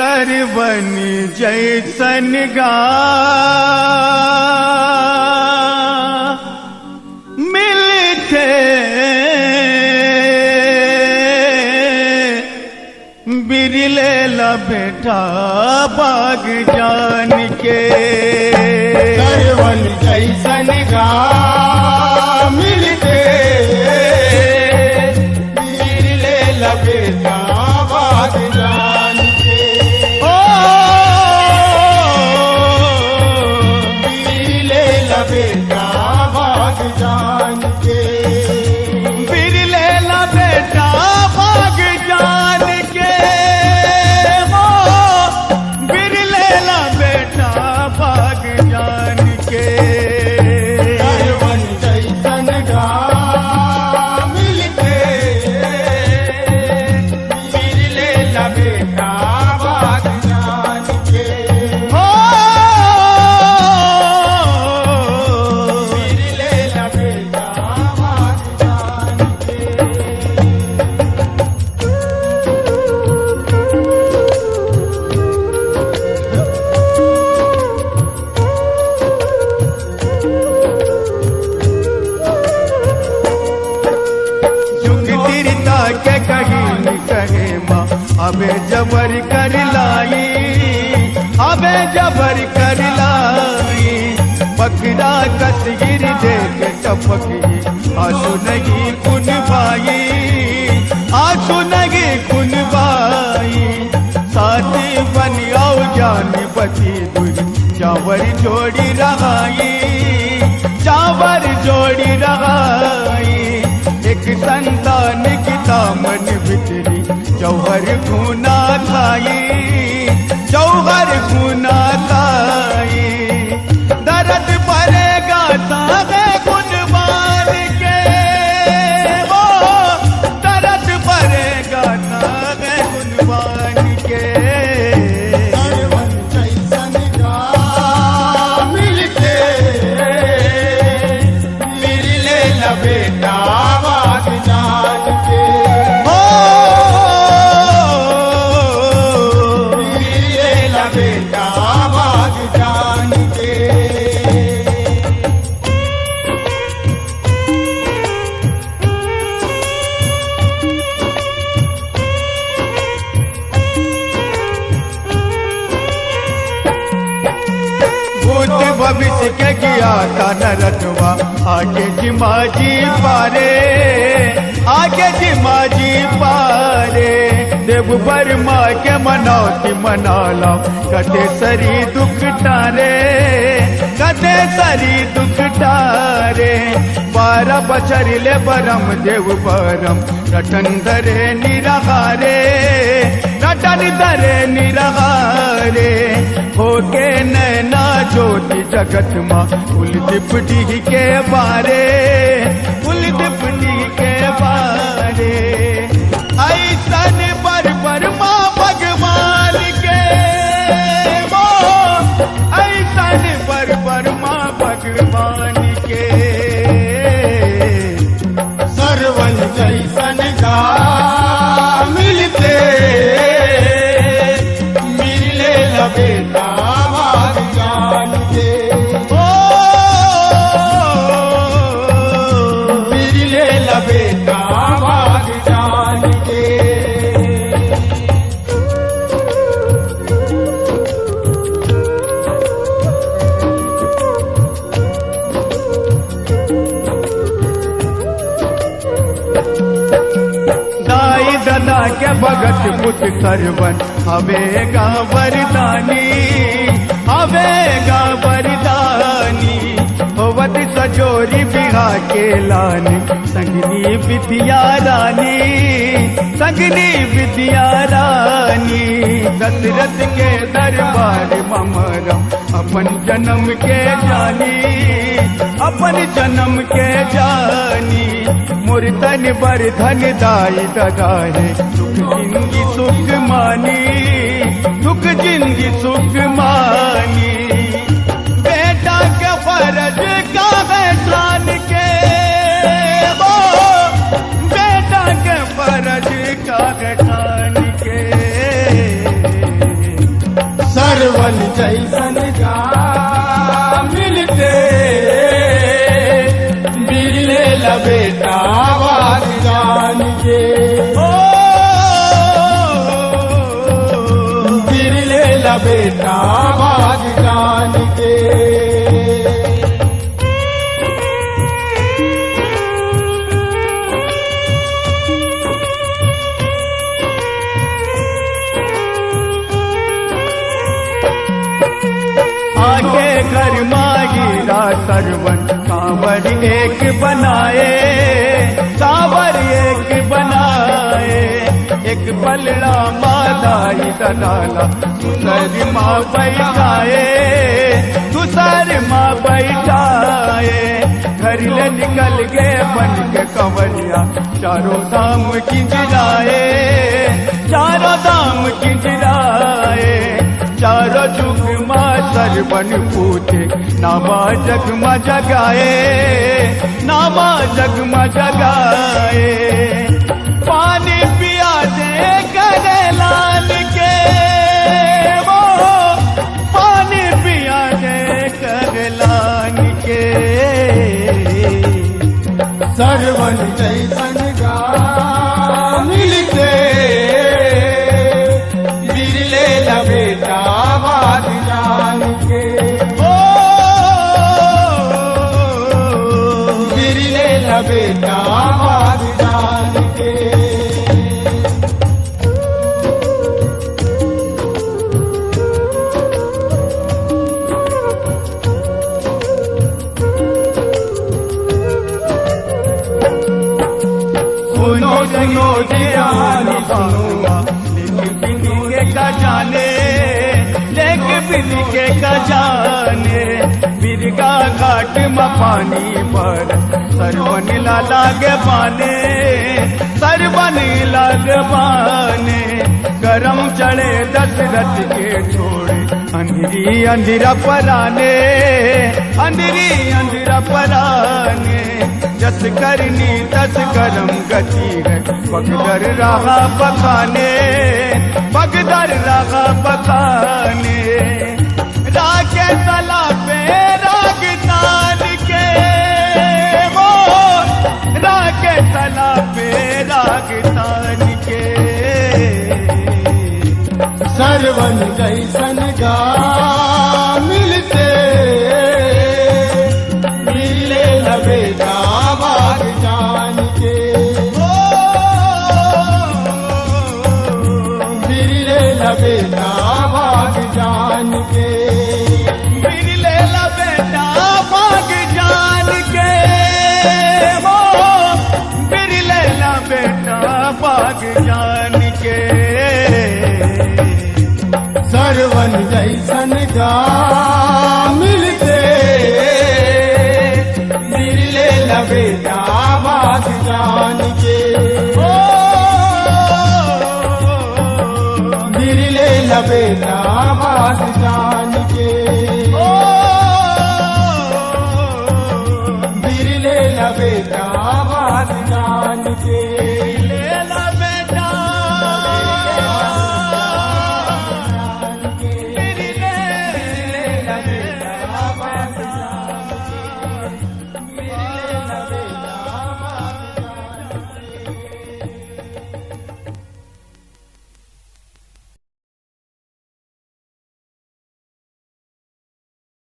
सरवन जैसन गा मिलते बिरले ला बेटा बाग जान के सरवन जैसन गा मिलते बिरले ला बेटा बाग जान के ओ बिरले ला बेटा बाग जान के बिरले ला बेटा बाग जान के हो बिरले ला बेटा बाग जान के सरवन जैसन गा मिलते बिरले ला बेटा बाग जान के हो बिरले ला बेटा बाग जान के युग तिरता के कहीं कहे माँ अबे जबर कर लाई अबे जबर कर लाई बकरा कसगिर देख टपकी आंसू नहीं कुन भाई आंसू नहीं कुन भाई साथी बन आओ जान बची दूर चावर जोड़ी रहाई चावर जोड़ी रहाई एक संतान की दामन बितरी जौहर खूना खाई जौहर खूना खाई दर्द पड़ेगा सागे कुर्बान के वो दर्द पड़ेगा सागे कुर्बान के सरवन जैसन गा मिलते बिरले ला बेटा बाग जान के हो बिरले ला बेटा बाग जान के भूत भविष्य के किया था नरतवा आगे जिमाजी पारे आगे जिमाजी पारे देव बर्मा के मनौती मनाला कटे सरी दुख टारे कटे सरी दुख टारे 12 बछर ले बरम देव बरम रटन धरे निरहारे रटन धरे निरहारे होके नैना ज्योति जगत माँ उलझपटी के बारे उलझपटी के बारे ऐसन पर माँ भगवान के वो ऐसन पर माँ भगवान के सरवन जैसन गा मिलते मिलले ला बेटा बाग जान के ओ मिलले ला बेटा बाग जान के दाई ददा के भगत पुत सरवन हवेगा वरदानी हवेगा वरदानी होवत सजोरी बिहा के लानी संगनी विद्या रानी संगनी विद्या रानी दशरथ के दरबार ममरम अपन जन्म के जानी अपन जन्म के जानी मुर्तन बर धन दाई ददाहे सुख जिंदगी सुख मानी सुख जिंदगी सुख मानी बेटा के फर्ज का है ठान के वो बेटा के फर्ज का है ठान के सरवन जैसन का मिलते बिरले लबेटा बात जान के बिरले लबेटा बात जान के आगे घर मागिरा सरवन कांवर एक बनाए कांवर एक बनाए एक पलड़ा मादाई दलाला दूसरी माँ बैठाए दूसरी माँ बैठाए घर ले निकल गए बन के कंवरिया चारों धाम खिंचराए चारों धाम खिंचराए चारों जुग माँ सरवन पूछे नामा जगमा जगाए नामा जगमा जगाए पानी पिया दे करे लाल के वो पानी पिया दे करे लाल के सरवन जैसन का मिलते बिरले लबेटा बात जान के बिरले लबेटा बात जान के सुनो सुनो जियानी सुनुआ लेके बिनी का जाने लेके बिनी का जाने बिरगा घाट में पानी पर सरवन लागे बाने सरवन लागे बाने गरम चढ़े दशरथ के छोड़े अंधेरी अंधेरा पराने अंधेरी अंधेरा पराने जस करनी तस करम गति है पगदर रहा पकाने पगदर रहा पकाने रागे तला पे राग तान के वो रागे तला पे राग तान के सरवन जैसन का मिलते मिले लबेटा बात जान के मिले लबेटा बात जान के बिरले लबेटा बाग जान के वो बिरले लबेटा बाग जान के सरवन जैसन का मिलते बिरले लबेटा बात जान के बिरले लबेटा बात जान के बिरले लबेटा बात जान के